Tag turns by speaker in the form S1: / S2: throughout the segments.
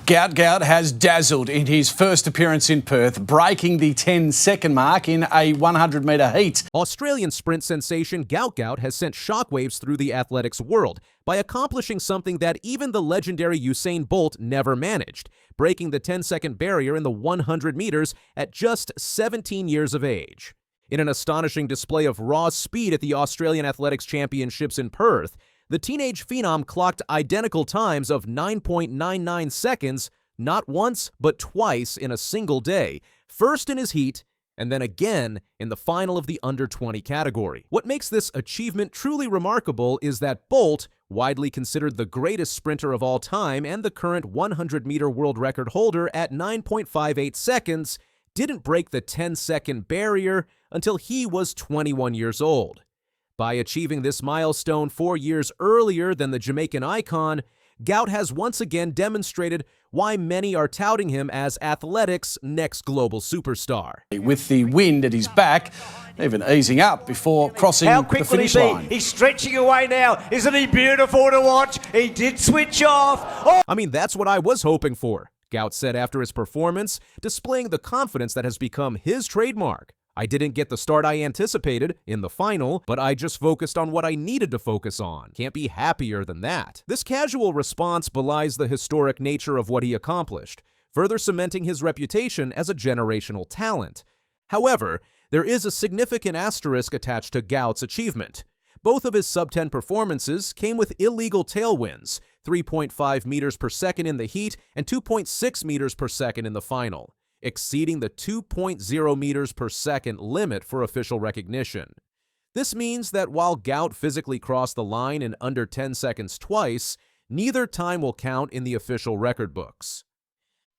S1: Gout Gout has dazzled in his first appearance in Perth, breaking the 10-second mark in a 100-metre heat.
S2: Australian sprint sensation Gout Gout has sent shockwaves through the athletics world by accomplishing something that even the legendary Usain Bolt never managed, breaking the 10-second barrier in the 100 metres at just 17 years of age. In an astonishing display of raw speed at the Australian Athletics Championships in Perth, the teenage phenom clocked identical times of 9.99 seconds, not once but twice in a single day, first in his heat and then again in the final of the under-20 category. What makes this achievement truly remarkable is that Bolt, widely considered the greatest sprinter of all time and the current 100-meter world record holder at 9.58 seconds, didn't break the 10-second barrier until he was 21 years old. By achieving this milestone 4 years earlier than the Jamaican icon, Gout has once again demonstrated why many are touting him as athletics' next global superstar.
S1: With the wind at his back, even easing up before crossing the finish line.
S3: He's stretching away now. Isn't he beautiful to watch? He did switch off. Oh!
S2: I mean, that's what I was hoping for, Gout said after his performance, displaying the confidence that has become his trademark. I didn't get the start I anticipated in the final, but I just focused on what I needed to focus on. Can't be happier than that. This casual response belies the historic nature of what he accomplished, further cementing his reputation as a generational talent. However, there is a significant asterisk attached to Gout's achievement. Both of his sub-10 performances came with illegal tailwinds, 3.5 meters per second in the heat and 2.6 meters per second in the final, exceeding the 2.0 meters per second limit for official recognition. This means that while Gout physically crossed the line in under 10 seconds twice, neither time will count in the official record books.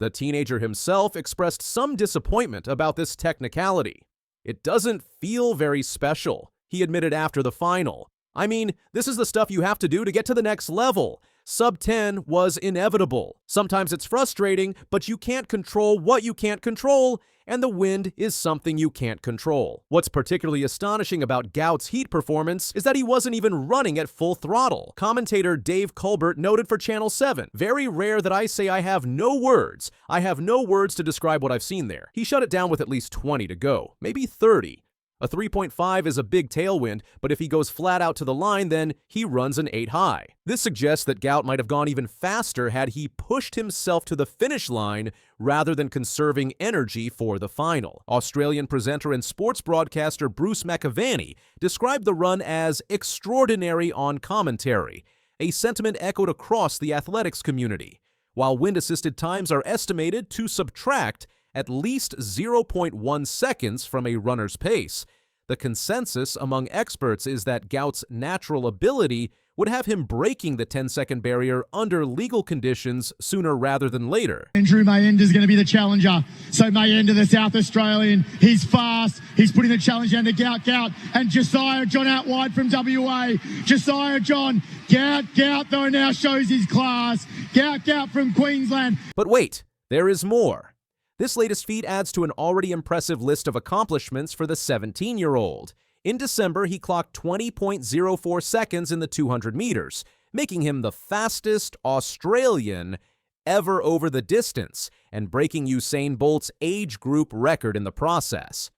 S2: The teenager himself expressed some disappointment about this technicality. "It doesn't feel very special," he admitted after the final. "I mean, this is the stuff you have to do to get to the next level. Sub-10 was inevitable. Sometimes it's frustrating, but you can't control what you can't control, and the wind is something you can't control." What's particularly astonishing about Gout's heat performance is that he wasn't even running at full throttle. Commentator Dave Colbert noted for Channel 7, "Very rare that I say I have no words. I have no words to describe what I've seen there." He shut it down with at least 20 to go, maybe 30. A 3.5 is a big tailwind, but if he goes flat out to the line, then he runs an 8 high. This suggests that Gout might have gone even faster had he pushed himself to the finish line rather than conserving energy for the final. Australian presenter and sports broadcaster Bruce McAvaney described the run as extraordinary on commentary, a sentiment echoed across the athletics community. While wind-assisted times are estimated to subtract at least 0.1 seconds from a runner's pace, the consensus among experts is that Gout's natural ability would have him breaking the 10-second barrier under legal conditions sooner rather than later.
S4: Andrew Mayenda is going to be the challenger. So Mayenda, the South Australian, he's fast. He's putting the challenge down to Gout Gout. And Josiah John out wide from WA. Josiah John, Gout Gout though now shows his class. Gout Gout from Queensland.
S2: But wait, there is more. This latest feat adds to an already impressive list of accomplishments for the 17-year-old. In December, he clocked 20.04 seconds in the 200 meters, making him the fastest Australian ever over the distance and breaking Usain Bolt's age group record in the process.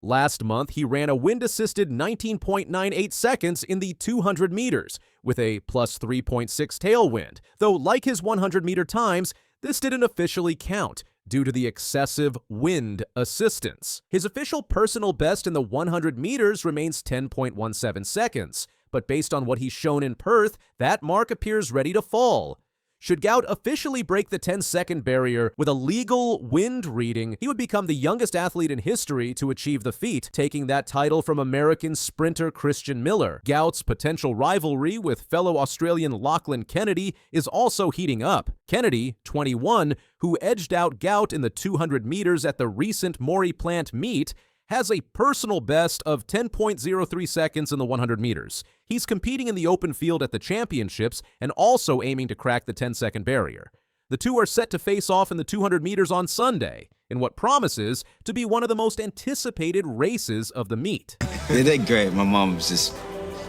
S2: Last month, he ran a wind-assisted 19.98 seconds in the 200 meters with a plus 3.6 tailwind, though like his 100-meter times, this didn't officially count due to the excessive wind assistance. His official personal best in the 100 meters remains 10.17 seconds, but based on what he's shown in Perth, that mark appears ready to fall. Should Gout officially break the 10-second barrier with a legal wind reading, he would become the youngest athlete in history to achieve the feat, taking that title from American sprinter Christian Miller. Gout's potential rivalry with fellow Australian Lachlan Kennedy is also heating up. Kennedy, 21, who edged out Gout in the 200 meters at the recent Maury Plant meet, has a personal best of 10.03 seconds in the 100 meters. He's competing in the open field at the championships and also aiming to crack the 10-second barrier. The two are set to face off in the 200 meters on Sunday, in what promises to be one of the most anticipated races of the meet.
S5: They did great. My mom's just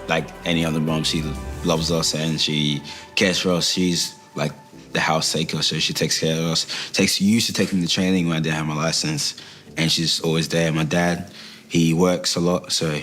S5: like any other mom. She loves us and she cares for us. She's like the house taker, so she takes care of us. Used to take me to training when I didn't have my license, and she's always there. My dad, he works a lot, so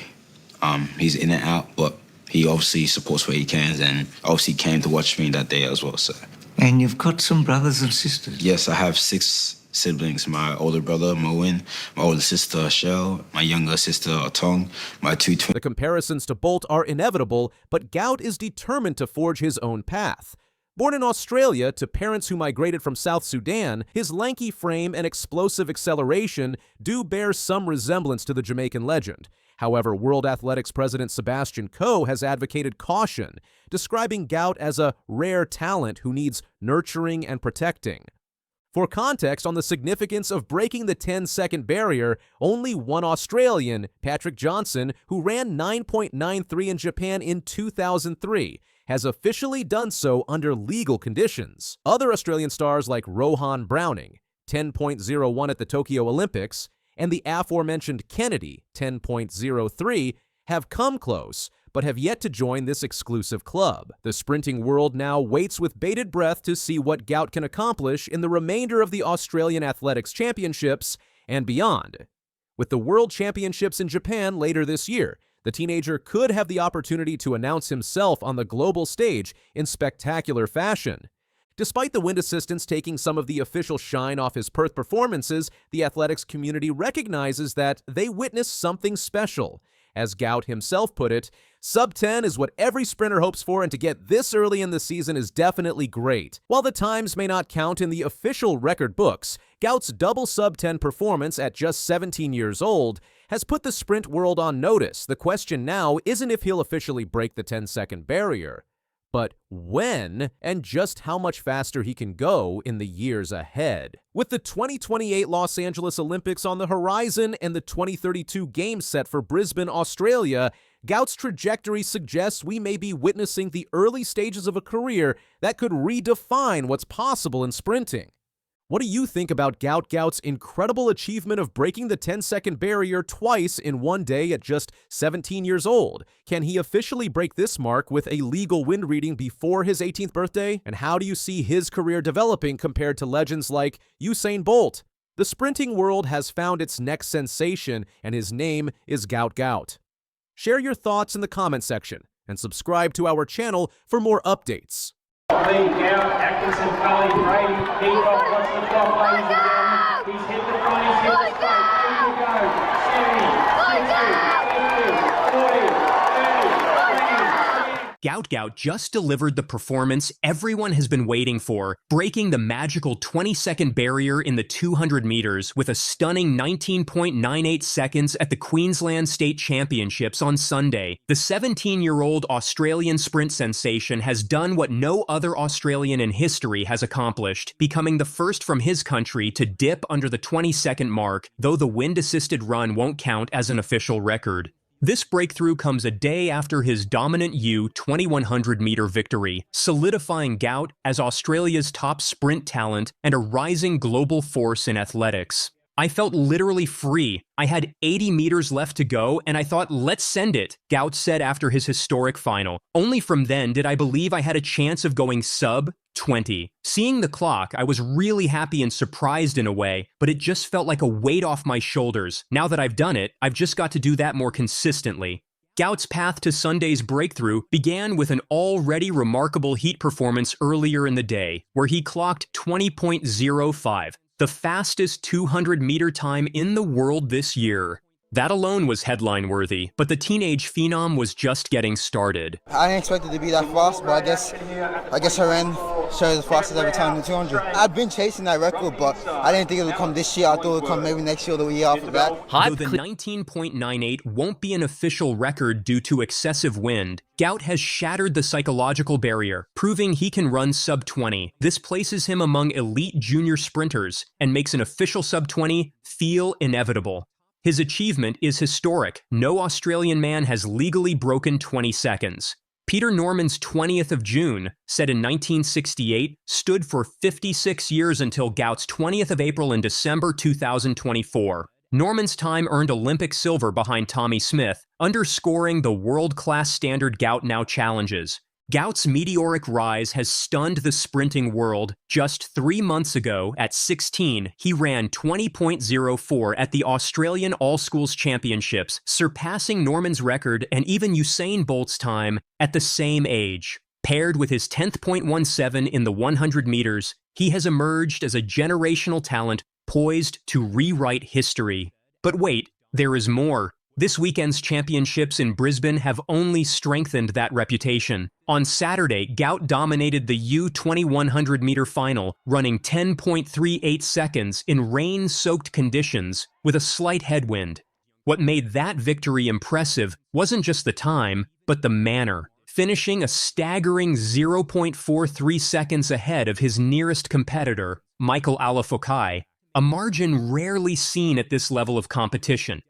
S5: he's in and out, but he obviously supports where he can, and obviously came to watch me that day as well. So.
S6: And you've got some brothers and sisters?
S5: Yes, I have 6 siblings. My older brother, Moen, my older sister, Shell, my younger sister, Atong, my 2 twins.
S2: The comparisons to Bolt are inevitable, but Gout is determined to forge his own path. Born in Australia to parents who migrated from South Sudan, his lanky frame and explosive acceleration do bear some resemblance to the Jamaican legend. However, World Athletics President Sebastian Coe has advocated caution, describing Gout as a rare talent who needs nurturing and protecting. For context on the significance of breaking the 10-second barrier, only one Australian, Patrick Johnson, who ran 9.93 in Japan in 2003, has officially done so under legal conditions. Other Australian stars like Rohan Browning, 10.01 at the Tokyo Olympics, and the aforementioned Kennedy, 10.03, have come close, but have yet to join this exclusive club. The sprinting world now waits with bated breath to see what Gout can accomplish in the remainder of the Australian Athletics Championships and beyond. With the World Championships in Japan later this year, the teenager could have the opportunity to announce himself on the global stage in spectacular fashion. Despite the wind assistance taking some of the official shine off his Perth performances, the athletics community recognizes that they witnessed something special. As Gout himself put it, sub 10 is what every sprinter hopes for, and to get this early in the season is definitely great. While the times may not count in the official record books, Gout's double sub 10 performance at just 17 years old has put the sprint world on notice. The question now isn't if he'll officially break the 10-second barrier, but when and just how much faster he can go in the years ahead. With the 2028 Los Angeles Olympics on the horizon and the 2032 Games set for Brisbane, Australia, Gout's trajectory suggests we may be witnessing the early stages of a career that could redefine what's possible in sprinting. What do you think about Gout's incredible achievement of breaking the 10-second barrier twice in one day at just 17 years old? Can he officially break this mark with a legal wind reading before his 18th birthday? And how do you see his career developing compared to legends like Usain Bolt? The sprinting world has found its next sensation, and his name is Gout Gout. Share your thoughts in the comment section and subscribe to our channel for more updates.
S7: Lee, Gout, Atkinson, Cully, Brady, Peacock, what's the top, ladies and gentlemen? He's hit the front, he's hit the straight. Here we go. 70, 60, 50, 40, 30, 20.
S8: Gout Gout just delivered the performance everyone has been waiting for, breaking the magical 20-second barrier in the 200 meters with a stunning 19.98 seconds at the Queensland State Championships on Sunday. The 17-year-old Australian sprint sensation has done what no other Australian in history has accomplished, becoming the first from his country to dip under the 20-second mark, though the wind-assisted run won't count as an official record. This breakthrough comes a day after his dominant U 2100-meter victory, solidifying Gout as Australia's top sprint talent and a rising global force in athletics. I felt literally free. I had 80 meters left to go, and I thought, let's send it, Gout said after his historic final. Only from then did I believe I had a chance of going sub 20. Seeing the clock, I was really happy and surprised in a way, but it just felt like a weight off my shoulders. Now that I've done it, I've just got to do that more consistently. Gout's path to Sunday's breakthrough began with an already remarkable heat performance earlier in the day, where he clocked 20.05, the fastest 200-meter time in the world this year. That alone was headline-worthy, but the teenage phenom was just getting started.
S9: I didn't expect it to be that fast, but I guess her end shows the fastest every time in the 200. I've been chasing that record, but I didn't think it would come this year. I thought it would come maybe next year or the year after that.
S8: Though the 19.98 won't be an official record due to excessive wind, Gout has shattered the psychological barrier, proving he can run sub-20. This places him among elite junior sprinters and makes an official sub-20 feel inevitable. His achievement is historic. No Australian man has legally broken 20 seconds. Peter Norman's 20th of June, set in 1968, stood for 56 years until Gout's 20th of April in December 2024. Norman's time earned Olympic silver behind Tommy Smith, underscoring the world-class standard Gout now challenges. Gout's meteoric rise has stunned the sprinting world. Just 3 months ago, at 16, he ran 20.04 at the Australian All-Schools Championships, surpassing Norman's record and even Usain Bolt's time at the same age. Paired with his 10.17 in the 100 meters, he has emerged as a generational talent poised to rewrite history. But wait, there is more. This weekend's championships in Brisbane have only strengthened that reputation. On Saturday, Gout dominated the U2100 meter final, running 10.38 seconds in rain-soaked conditions with a slight headwind. What made that victory impressive wasn't just the time, but the manner, finishing a staggering 0.43 seconds ahead of his nearest competitor, Michael Alafokai, a margin rarely seen at this level of competition.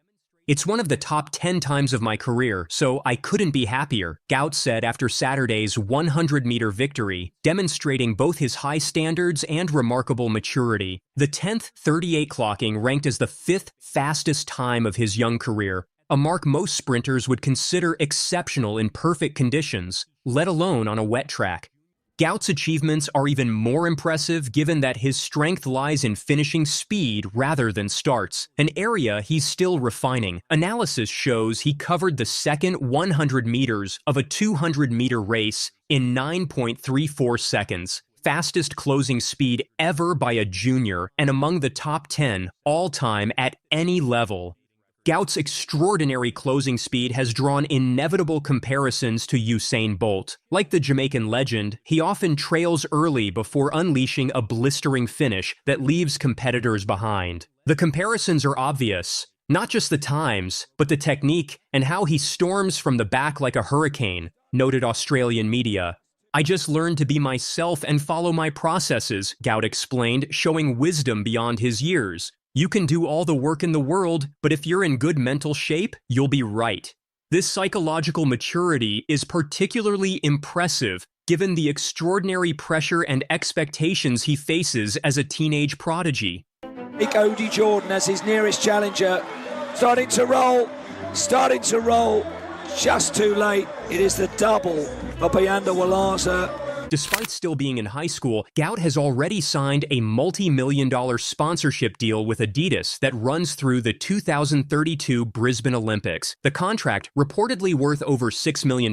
S8: It's one of the top 10 times of my career, so I couldn't be happier, Gout said after Saturday's 100-meter victory, demonstrating both his high standards and remarkable maturity. The 10th 38 clocking ranked as the 5th fastest time of his young career, a mark most sprinters would consider exceptional in perfect conditions, let alone on a wet track. Gout's achievements are even more impressive given that his strength lies in finishing speed rather than starts, an area he's still refining. Analysis shows he covered the second 100 meters of a 200-meter race in 9.34 seconds, fastest closing speed ever by a junior and among the top 10 all-time at any level. Gout's extraordinary closing speed has drawn inevitable comparisons to Usain Bolt. Like the Jamaican legend, he often trails early before unleashing a blistering finish that leaves competitors behind. The comparisons are obvious. Not just the times, but the technique and how he storms from the back like a hurricane, noted Australian media. I just learned to be myself and follow my processes, Gout explained, showing wisdom beyond his years. You can do all the work in the world, but if you're in good mental shape, you'll be right. This psychological maturity is particularly impressive given the extraordinary pressure and expectations he faces as a teenage prodigy.
S10: Cody Jordan as his nearest challenger, starting to roll, just too late. It is the double for Payanda Walaza.
S8: Despite still being in high school, Gout has already signed a multi-million-dollar sponsorship deal with Adidas that runs through the 2032 Brisbane Olympics. The contract, reportedly worth over $6 million,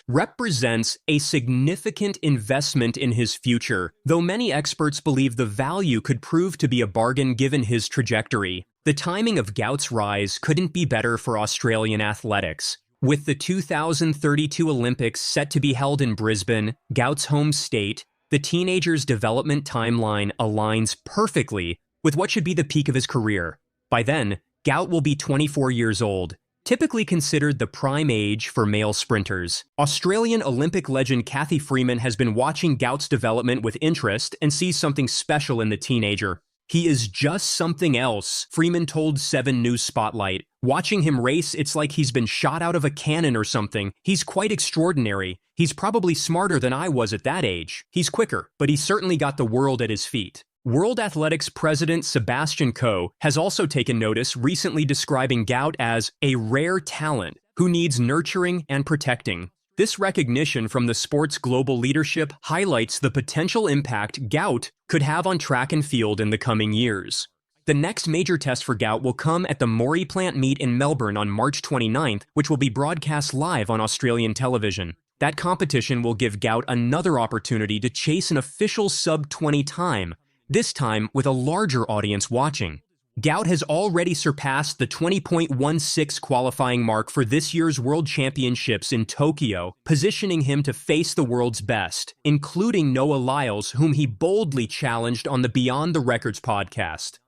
S8: represents a significant investment in his future, though many experts believe the value could prove to be a bargain given his trajectory. The timing of Gout's rise couldn't be better for Australian athletics. With the 2032 Olympics set to be held in Brisbane, Gout's home state, the teenager's development timeline aligns perfectly with what should be the peak of his career. By then, Gout will be 24 years old, typically considered the prime age for male sprinters. Australian Olympic legend Cathy Freeman has been watching Gout's development with interest and sees something special in the teenager. He is just something else, Freeman told 7 News Spotlight. Watching him race, it's like he's been shot out of a cannon or something. He's quite extraordinary. He's probably smarter than I was at that age. He's quicker, but he's certainly got the world at his feet. World Athletics President Sebastian Coe has also taken notice, recently describing Gout as a rare talent who needs nurturing and protecting. This recognition from the sport's global leadership highlights the potential impact Gout could have on track and field in the coming years. The next major test for Gout will come at the Maury Plant Meet in Melbourne on March 29th, which will be broadcast live on Australian television. That competition will give Gout another opportunity to chase an official sub-20 time, this time with a larger audience watching. Gout has already surpassed the 20.16 qualifying mark for this year's World Championships in Tokyo, positioning him to face the world's best, including Noah Lyles, whom he boldly challenged on the Beyond the Records podcast.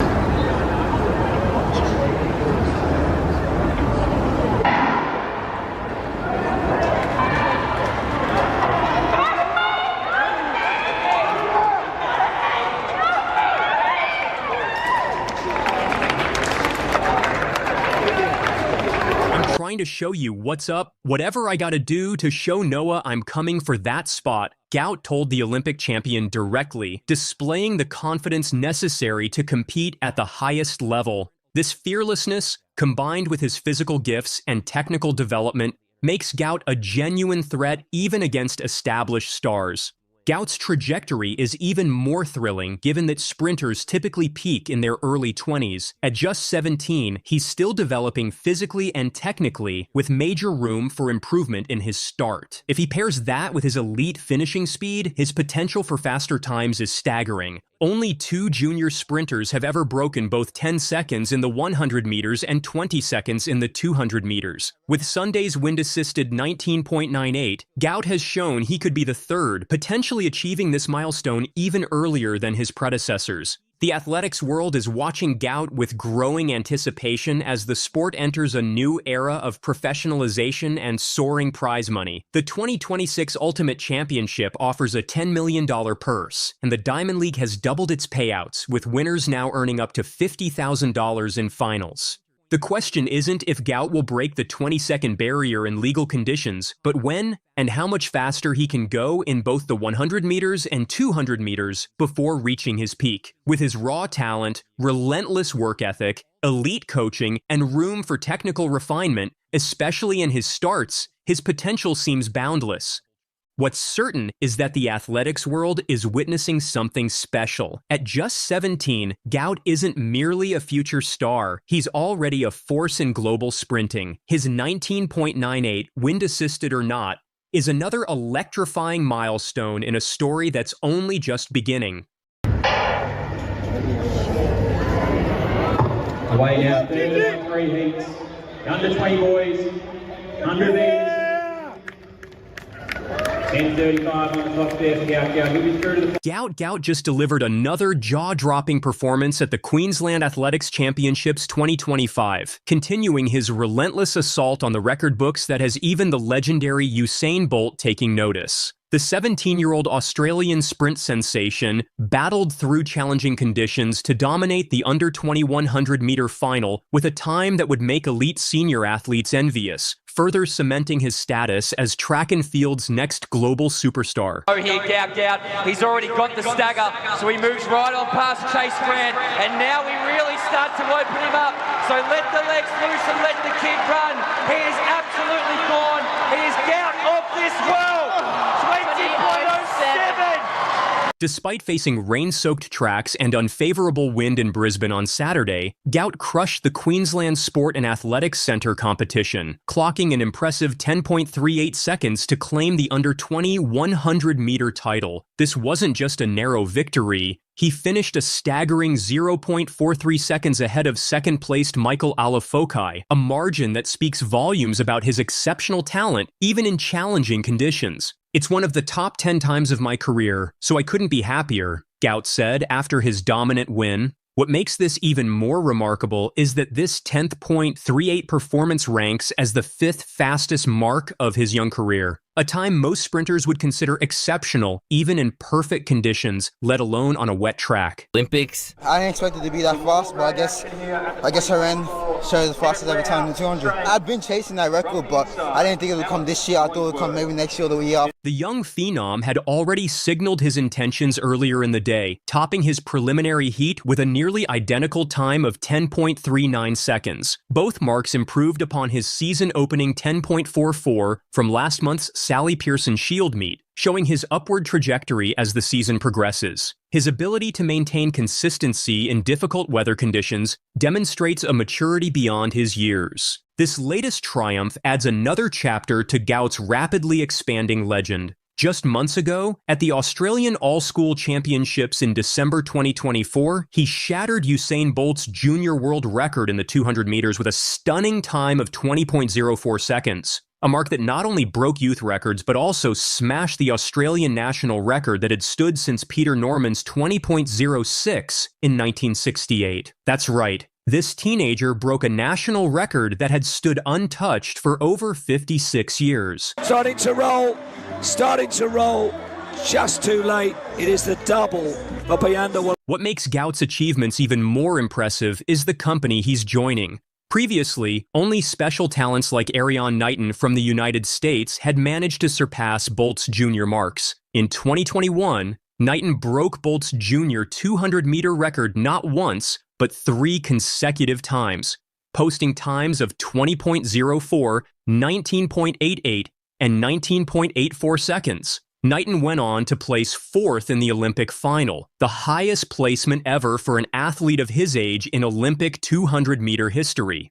S8: Trying to show you what's up, whatever I gotta do to show Noah I'm coming for that spot, Gout told the Olympic champion directly, displaying the confidence necessary to compete at the highest level. This fearlessness, combined with his physical gifts and technical development, makes Gout a genuine threat even against established stars. Gout's trajectory is even more thrilling given that sprinters typically peak in their early 20s. At just 17, he's still developing physically and technically with major room for improvement in his start. If he pairs that with his elite finishing speed, his potential for faster times is staggering. Only 2 junior sprinters have ever broken both 10 seconds in the 100 meters and 20 seconds in the 200 meters. With Sunday's wind-assisted 19.98, Gout has shown he could be the third, potentially achieving this milestone even earlier than his predecessors. The athletics world is watching Gout with growing anticipation as the sport enters a new era of professionalization and soaring prize money. The 2026 Ultimate Championship offers a $10 million purse, and the Diamond League has doubled its payouts, with winners now earning up to $50,000 in finals. The question isn't if Gout will break the 20-second barrier in legal conditions, but when and how much faster he can go in both the 100 meters and 200 meters before reaching his peak. With his raw talent, relentless work ethic, elite coaching, and room for technical refinement, especially in his starts, his potential seems boundless. What's certain is that the athletics world is witnessing something special. At just 17, Gout isn't merely a future star, he's already a force in global sprinting. His 19.98, wind-assisted or not, is another electrifying milestone in a story that's only just beginning.
S7: Away now, 3 heats. Under 20 boys, 100 meters. 10:35 on the clock there for Gout Gout. He'll be through to the...
S8: Gout Gout just delivered another jaw-dropping performance at the Queensland Athletics Championships 2025, continuing his relentless assault on the record books that has even the legendary Usain Bolt taking notice. The 17-year-old Australian sprint sensation battled through challenging conditions to dominate the under-20 100-meter final with a time that would make elite senior athletes envious, further cementing his status as track and field's next global superstar.
S11: Oh, here, Gout Gout. He's already got the stagger, so he moves right on past Chase Grant, and now we really start to open him up. So let the legs loose and let the kid run. He is absolutely gone. He is Gout of this world. 20.07.
S8: Despite facing rain-soaked tracks and unfavorable wind in Brisbane on Saturday, Gout crushed the Queensland Sport and Athletics Centre competition, clocking an impressive 10.38 seconds to claim the under-20 100-meter title. This wasn't just a narrow victory. He finished a staggering 0.43 seconds ahead of second-placed Michael Alafokai, a margin that speaks volumes about his exceptional talent, even in challenging conditions. "It's one of the top 10 times of my career, so I couldn't be happier," Gout said after his dominant win. What makes this even more remarkable is that this 10th.38 performance ranks as the 5th fastest mark of his young career, a time most sprinters would consider exceptional even in perfect conditions, let alone on a wet track.
S9: Olympics. I didn't expect it to be that fast, but I guess her end showed the fastest ever time in the 200. I've been chasing that record, but I didn't think it would come this year. I thought it would come maybe next year or the year after.
S8: The young phenom had already signaled his intentions earlier in the day, topping his preliminary heat with a nearly identical time of 10.39 seconds. Both marks improved upon his season-opening 10.44 from last month's Sally Pearson Shield meet, showing his upward trajectory as the season progresses. His ability to maintain consistency in difficult weather conditions demonstrates a maturity beyond his years. This latest triumph adds another chapter to Gout's rapidly expanding legend. Just months ago, at the Australian All-School Championships in December 2024, he shattered Usain Bolt's junior world record in the 200 meters with a stunning time of 20.04 seconds. A mark that not only broke youth records, but also smashed the Australian national record that had stood since Peter Norman's 20.06 in 1968. That's right. This teenager broke a national record that had stood untouched for over 56 years.
S10: Starting to roll, just too late. It is the double, but beyond.
S8: What makes Gout's achievements even more impressive is the company he's joining. Previously, only special talents like Ariane Knighton from the United States had managed to surpass Bolt's junior marks. In 2021, Knighton broke Bolt's junior 200-meter record not once, but 3 consecutive times. posting times of 20.04, 19.88, and 19.84 seconds. Knighton went on to place 4th in the Olympic final, the highest placement ever for an athlete of his age in Olympic 200-meter history.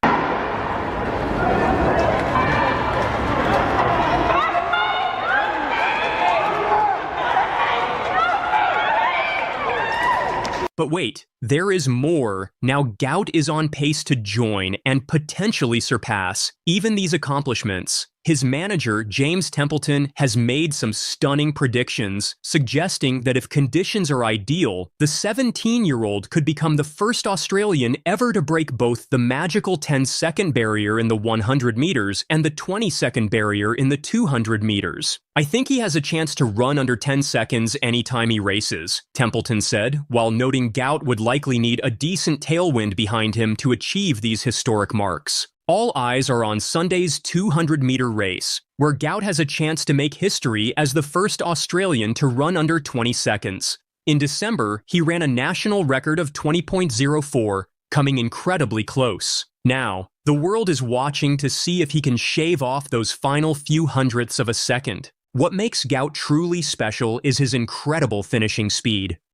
S8: But wait, there is more. Now Gout is on pace to join and potentially surpass even these accomplishments. His manager, James Templeton, has made some stunning predictions, suggesting that if conditions are ideal, the 17-year-old could become the first Australian ever to break both the magical 10-second barrier in the 100 meters and the 20-second barrier in the 200 meters. I think he has a chance to run under 10 seconds anytime he races, Templeton said, while noting Gout would likely need a decent tailwind behind him to achieve these historic marks. All eyes are on Sunday's 200-meter race, where Gout has a chance to make history as the first Australian to run under 20 seconds. In December, he ran a national record of 20.04, coming incredibly close. Now, the world is watching to see if he can shave off those final few hundredths of a second. What makes Gout truly special is his incredible finishing speed.